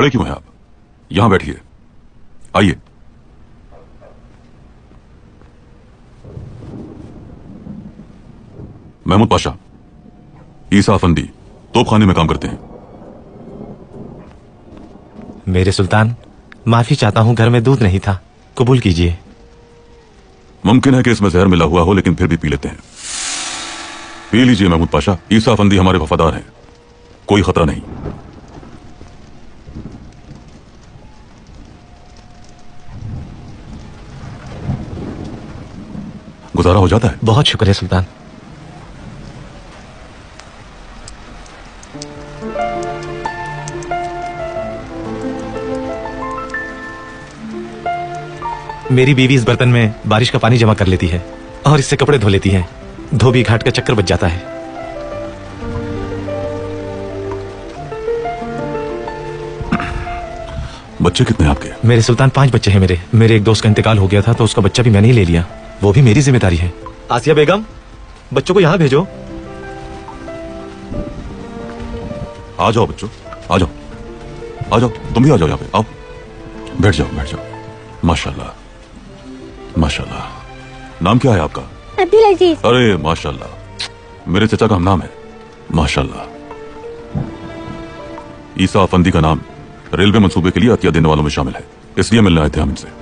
खड़े क्यों हैं आप? यहां बैठिए, आइए। महमूद पाशा, ईसा अफंदी तोपखाने में काम करते हैं। मेरे सुल्तान, माफी चाहता हूं, घर में दूध नहीं था, कबूल कीजिए। मुमकिन है कि इसमें जहर मिला हुआ हो, लेकिन फिर भी पी लेते हैं। पी लीजिए महमूद पाशा, ईसा अफंदी हमारे वफादार हैं, कोई खतरा नहीं। गुजारा हो जाता है। बहुत शुक्रिया सुल्तान। मेरी बीवी इस बर्तन में बारिश का पानी जमा कर लेती है और इससे कपड़े धो लेती है। धोबी घाट का चक्कर बच जाता है। बच्चे कितने हैं आपके? मेरे सुल्तान 5 बच्चे हैं। मेरे एक दोस्त का इंतकाल हो गया था तो उसका बच्चा भी मैंने ही ले लिया। वो भी मेरी जिम्मेदारी है। आसिया बेगम, बच्चों को यहाँ भेजो। आ जाओ बच्चों, आ जाओ, आ जाओ, तुम भी आ जाओ यहाँ पे, आओ, बैठ जाओ, बैठ जाओ। माशाल्लाह, माशाल्लाह। नाम क्या है आपका? अब्दुल अजीज। अरे माशाल्लाह, मेरे चचा का हम नाम है। माशाल्लाह। ईसा अफंदी का नाम रेलवे मंसूबे के लिए अतिया देने वालों में शामिल है, इसलिए मिलने आए थे हम इनसे।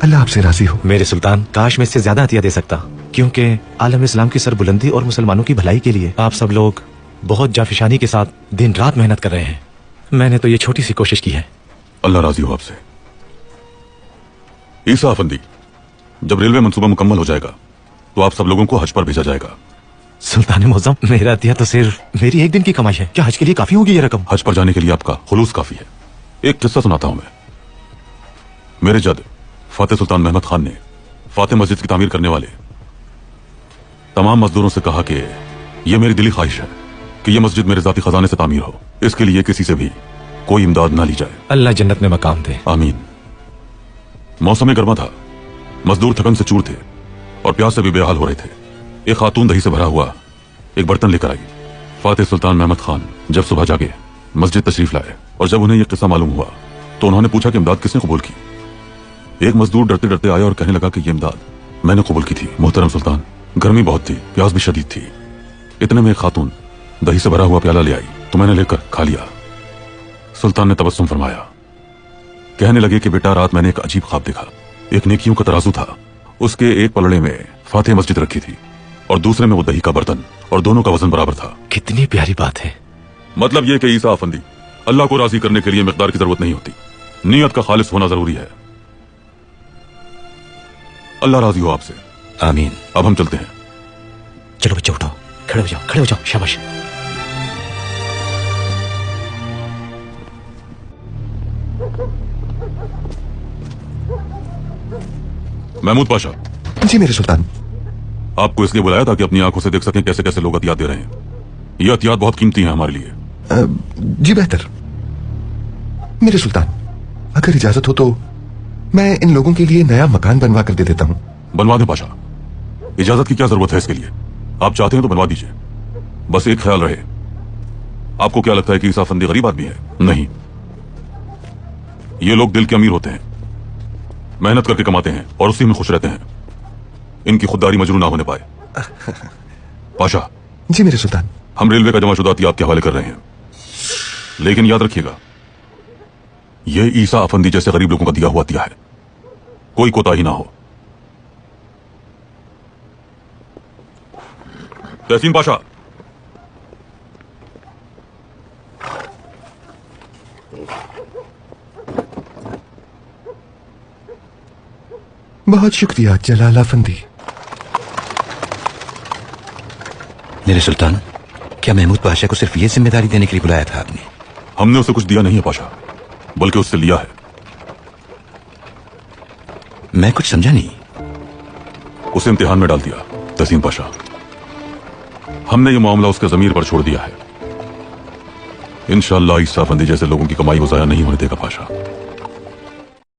अल्लाह आपसे राजी हो। मेरे सुल्तान, काश मैं इससे ज्यादा अतिया दे सकता, क्योंकि आलम इस्लाम की सरबुलंदी और मुसलमानों की भलाई के लिए आप सब लोग बहुत जाफिशानी के साथ दिन रात मेहनत कर रहे हैं। मैंने तो ये छोटी सी कोशिश की है। अल्लाह राजी हो आपसे। ईसा अफंदी, जब रेलवे मंसूबा मुकम्मल हो जाएगा तो आप सब लोगों को हज पर भेजा जाएगा। सुल्तान मुअज़्ज़म, मेरा अतिया तो सिर्फ मेरी एक दिन की कमाई है। क्या हज के लिए काफी होगी ये रकम? हज पर जाने के लिए आपका खुलूस काफी है। एक किस्सा सुनाता हूं मैं। मेरे जद फातेह सुल्तान महमद खान ने फातेह मस्जिद की तामीर करने वाले तमाम मजदूरों से कहा कि यह मेरी दिली ख्वाहिश है कि यह मस्जिद मेरे जाती खजाने से तामीर हो, इसके लिए किसी से भी कोई इमदाद ना ली जाए। अल्लाह जन्नत में मकाम दे। आमीन। मौसम गर्मा था, मजदूर थकन से चूर थे और प्यास से भी बेहाल हो रहे थे। एक खातून दही से भरा हुआ एक बर्तन लेकर आई। फातेह सुल्तान महमद खान जब सुबह जागे मस्जिद तशरीफ लाए और जब उन्हें यह किस्सा मालूम हुआ तो उन्होंने पूछा कि इमदाद किसने कबूल की। एक मजदूर डरते डरते आया और कहने लगा कि यह इमदाद मैंने कबूल की थी मोहतरम सुल्तान। गर्मी बहुत थी, प्यास भी शदीद थी। इतने में एक खातून दही से भरा हुआ प्याला ले आई तो मैंने लेकर खा लिया। सुल्तान ने तबस्सुम फरमाया, कहने लगे कि बेटा, रात मैंने एक अजीब ख्वाब देखा। एक नेकियों का तराजू था, उसके एक पलड़े में फातेह मस्जिद रखी थी और दूसरे में वो दही का बर्तन, और दोनों का वजन बराबर था। कितनी प्यारी बात है। मतलब यह कि ईसा अफंदी, अल्लाह को राजी करने के लिए मिकदार की जरूरत नहीं होती, नीयत का खालिस होना जरूरी है। अल्लाह राजी हो आपसे। आमीन। अब हम चलते हैं। चलो बच्चे, उठो, खड़े हो जाओ, खड़े हो जाओ, शाबाश। महमूद पाशा। जी मेरे सुल्तान। आपको इसलिए बुलाया था कि अपनी आंखों से देख सकें कैसे कैसे लोग अतियात दे रहे हैं। ये अतियात बहुत कीमती हैं हमारे लिए। जी बेहतर। मेरे सुल्तान, अगर इजाजत हो तो मैं इन लोगों के लिए नया मकान बनवा कर दे देता हूं। बनवा दें पाशा, इजाजत की क्या जरूरत है इसके लिए? आप चाहते हैं तो बनवा दीजिए। बस एक ख्याल रहे, आपको क्या लगता है कि ईसा अफंदी गरीब आदमी है? नहीं, ये लोग दिल के अमीर होते हैं, मेहनत करके कमाते हैं और उसी में खुश रहते हैं। इनकी खुददारी मजरू ना होने पाए। पाशा। जी मेरे सुल्तान। हम रेलवे का जमाशुदा अतियात के हवाले कर रहे हैं, लेकिन याद रखिएगा यह ईसा अफंदी जैसे गरीब लोगों का दिया हुआ अतिया है, कोई कोताही ना हो। तहसीन पाशा। बहुत शुक्रिया जलाल अफंदी। मेरे सुल्तान, क्या महमूद पाशा को सिर्फ ये जिम्मेदारी देने के लिए बुलाया था आपने? हमने उसे कुछ दिया नहीं है पाशा, बल्कि उससे लिया है। मैं कुछ समझा नहीं। उसे इम्तिहान में डाल दिया तहसीन पाशा। हमने ये मामला उसके जमीर पर छोड़ दिया है। इंशाअल्लाह ईसा अफंदी जैसे लोगों की कमाई वो जाया नहीं होने देगा पाशा।